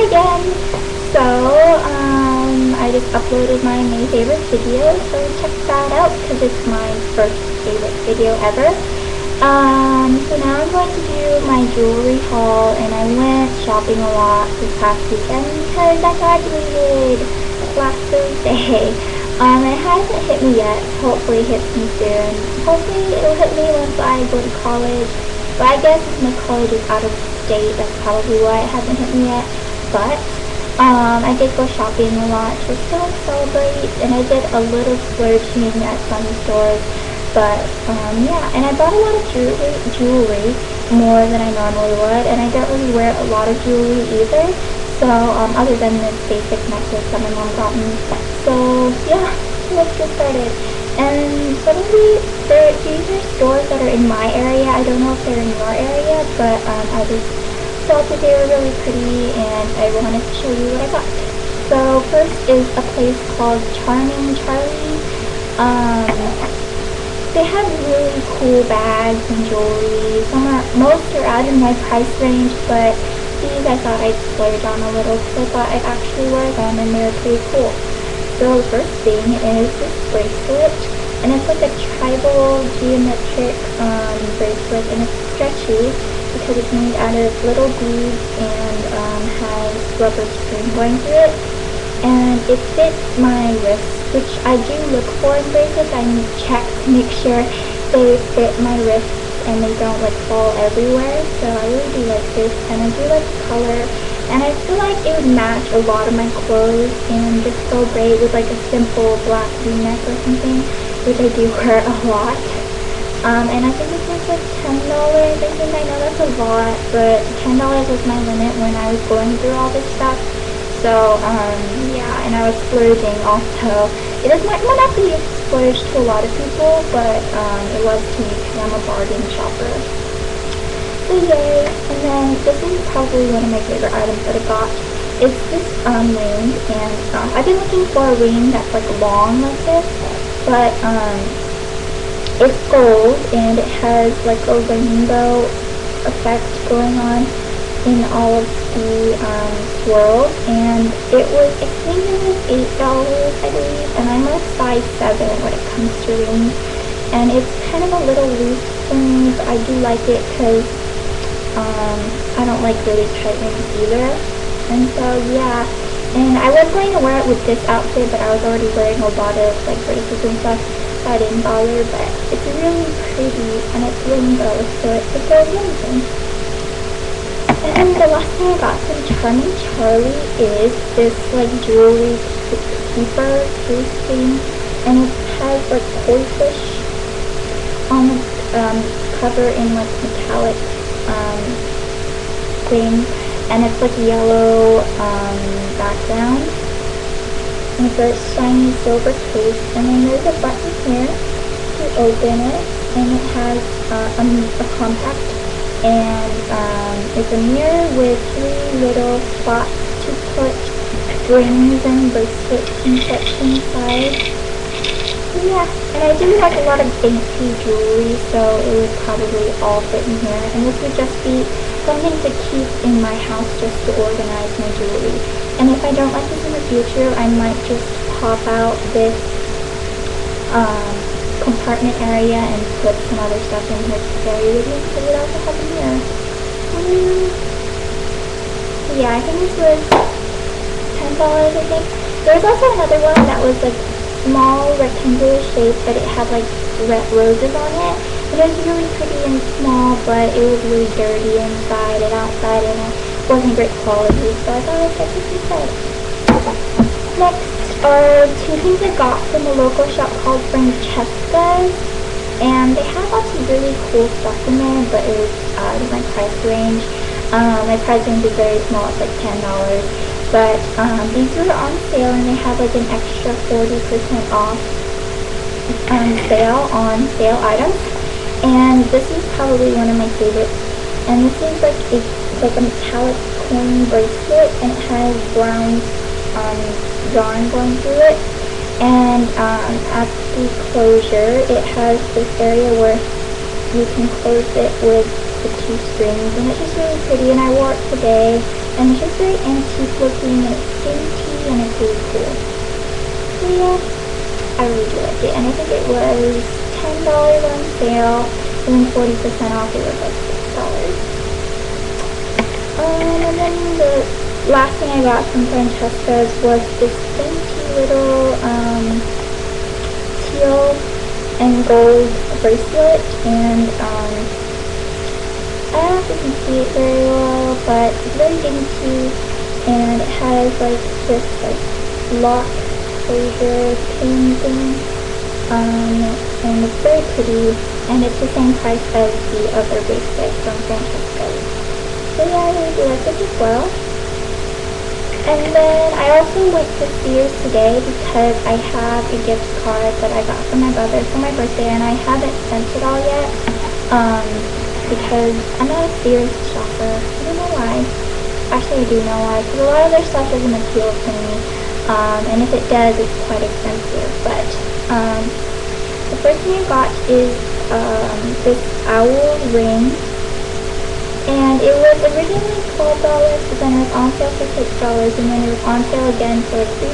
Hi again! So, I just uploaded my May favorite video, so check that out because it's my first favorite video ever. So now I'm going to do my jewelry haul, and I went shopping a lot this past weekend because I graduated last Thursday. It hasn't hit me yet. Hopefully it hits me soon. Hopefully it'll hit me once I go to college. But I guess if my college is out of state, that's probably why it hasn't hit me yet. But I did go shopping a lot just to celebrate, and I did a little splurging at some stores. But yeah, and I bought a lot of jewelry, more than I normally would, and I don't really wear a lot of jewelry either. So other than this basic necklace that my mom got me. So yeah, let's get started. And some of these are stores that are in my area. I don't know if they're in your area, but I just thought that they were really pretty, and I wanted to show you what I got. So first is a place called Charming Charlie. They have really cool bags and jewelry. Most are out in my price range, but these I thought I'd splurge on a little because I thought I'd actually wear them, and they're pretty cool. So the first thing is this bracelet, and it's like a tribal geometric bracelet, and it's stretchy because it's made out of little beads and has rubber string going through it, and it fits my wrist, which I do look for in bracelets. I check to make sure they fit my wrists and they don't like fall everywhere. So I really do like this, and I do like the color, and I feel like it would match a lot of my clothes and just go great with like a simple black v-neck or something, which I do wear a lot. And I think this was like $10. I know that's a lot, but $10 was my limit when I was going through all this stuff. So yeah, and I was splurging also. It might not be a splurge to a lot of people, but it was to me because I'm a bargain shopper. So yay! And then this is probably one of my favorite items that I got. It's this ring, and I've been looking for a ring that's like long like this, but it's gold, and it has like a rainbow effect going on in all of the swirls, and I think it was $8, I believe, and I'm a size 7 when it comes to rings, and it's kind of a little loose for me, but I do like it because I don't like really tight rings either. And so yeah, and I was going to wear it with this outfit, but I was already wearing a lot of like bracelets and stuff, so I didn't bother. But it's really pretty, and it's rainbow, so it goes amazing. And then the last thing I got from Charming Charlie is this like jewelry keeper case thing, and it has like koi fish on the cover in like metallic thing, and it's like yellow background, and it's a shiny silver case, and then there's a button here to open it, and it has a compact, and it's a mirror with 3 little spots to put rings and bracelets and such inside. So yeah, and I do like a lot of dainty jewelry, so it would probably all fit in here, and this would just be something to keep in my house just to organize my jewelry. And if I don't like this in the future, I might just pop out this compartment area and put some other stuff in here to carry with me, because it also has a mirror. So yeah, I think this was $10, I think. There's also another one that was like small rectangular shape, but it had like red roses on it. It was really pretty and small, but it was really dirty inside and outside, and it wasn't great quality, so I thought I'd get this instead. Next are 2 things I got from a local shop called Francesca's, and they have lots of really cool stuff in there, but it was out of my price range. My price range is very small, it's like $10, but these were on sale, and they have like an extra 40% off sale on sale items. And this is probably one of my favorites, and this is like a metallic coin bracelet, and it has brown yarn going through it, and at the closure it has this area where you can close it with the 2 strings, and it's just really pretty, and I wore it today, and it's just very antique looking, and it's dainty, and it's really cool. So yeah, I really do like it, and I think it was $10 on sale, and then 40% off it was like $6. And then the last thing I got from Francesca's was this dainty little teal and gold bracelet, and I don't know if you can see it very well, but it's very dainty, and it has like this like lock closure pin thing, and it's very pretty, and it's the same price as the other bracelet from Francesca's. So yeah, I really do like this as well. And then I also went to Sears today because I have a gift card that I got from my brother for my birthday, and I haven't sent it all yet, because I'm not a Sears shopper. I don't know why. Actually, I do know why, because a lot of their stuff doesn't appeal to me, and if it does, it's quite expensive. But the first thing I got is this owl ring. And it was originally $12, but then it was on sale for $6, and then it was on sale again for like $3.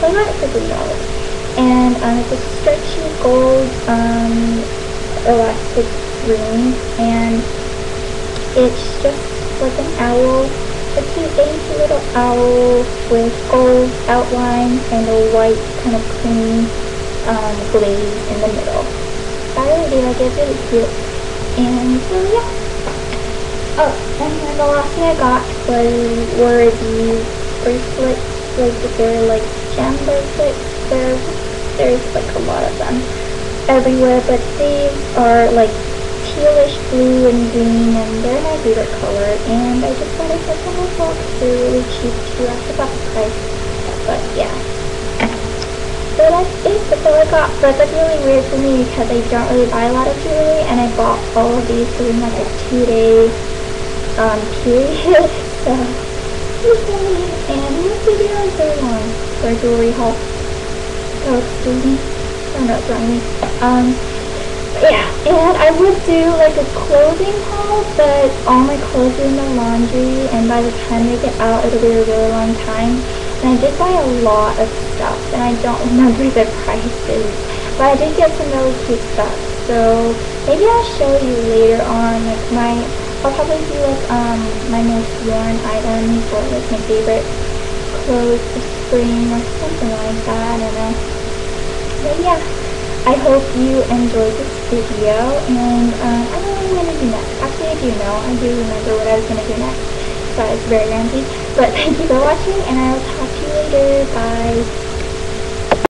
So I got it for $3. And it's a stretchy gold elastic ring, and it's just like an owl, a cute dainty little owl with gold outline and a white kind of cream glaze in the middle. I really do like it. It's really cute. And so yeah. Oh, and then the last thing I got were these bracelets, like they're like gem bracelets. There's like a lot of them everywhere, but these are like tealish blue and green, and they're my favorite color, and I just thought I'd put them myself because they're really cheap too. I forgot the price, but yeah. So that's it, that's all I got, but that's really weird for me because I don't really buy a lot of jewelry, and I bought all of these within like a 2-day period, so and this video is very long for a jewelry haul, so excuse me, I don't know what's wrong with me. Yeah, and I would do like a clothing haul, but all my clothes are in the laundry, and by the time they get out, it'll be a really long time, and I did buy a lot of stuff, and I don't remember the prices, but I did get some really cute stuff, so maybe I'll show you later on, like I'll probably do like my most worn items, or like my favorite clothes for spring or something like that, I don't know. But yeah, I hope you enjoyed this video, and I don't know what I'm going to do next. Actually, I do know. I do remember what I was going to do next. So it's very random. But thank you for watching, and I will talk to you later. Bye.